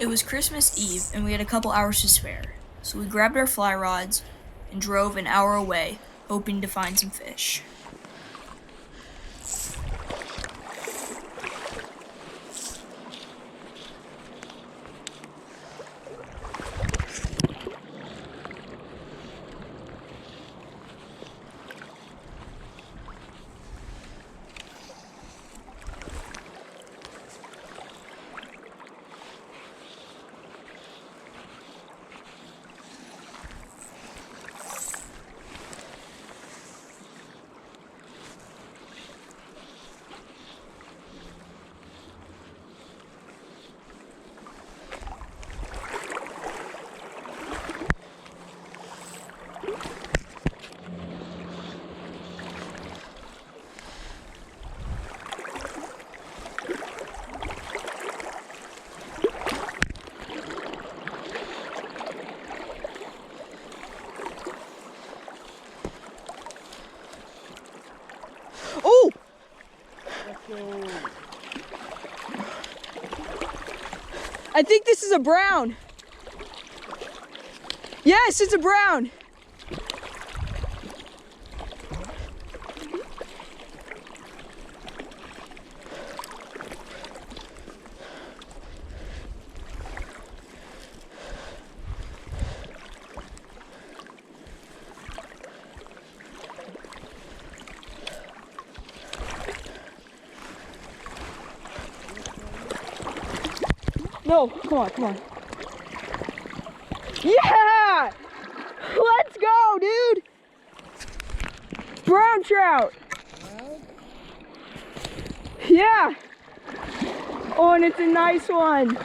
It was Christmas Eve, and we had a couple hours to spare, so we grabbed our fly rods and drove an hour away, hoping to find some fish. Oh! I think this is a brown. Yes, it's a brown. No, come on, come on. Yeah! Let's go, dude! Brown trout. Yeah. Oh, and it's a nice one.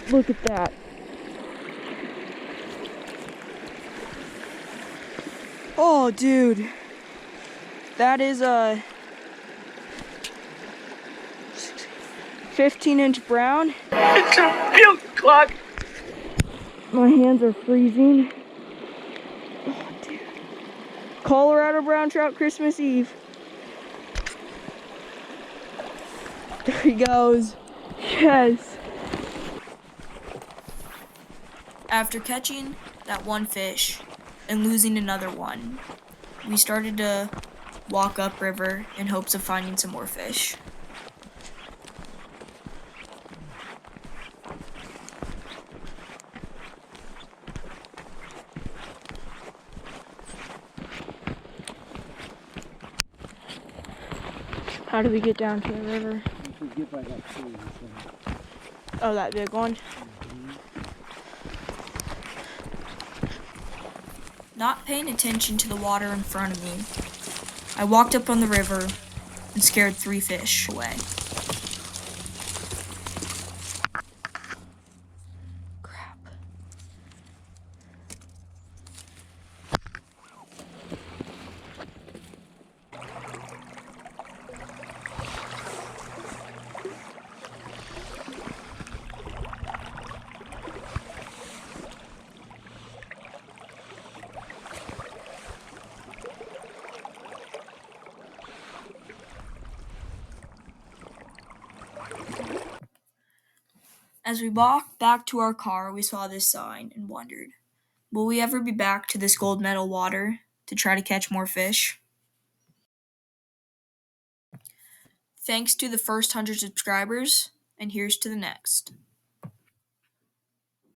Look at that. Oh, dude. That is a 15-inch brown. It's a milk clot. My hands are freezing. Oh, dude. Colorado brown trout Christmas Eve. There he goes. Yes. After catching that one fish and losing another one, we started to walk upriver in hopes of finding some more fish. How do we get down to the river? We get by that tree. Oh, that big one? Not paying attention to the water in front of me, I walked up on the river and scared 3 fish away. Crap. As we walked back to our car, we saw this sign and wondered, will we ever be back to this gold medal water to try to catch more fish? Thanks to the first 100 subscribers, and here's to the next.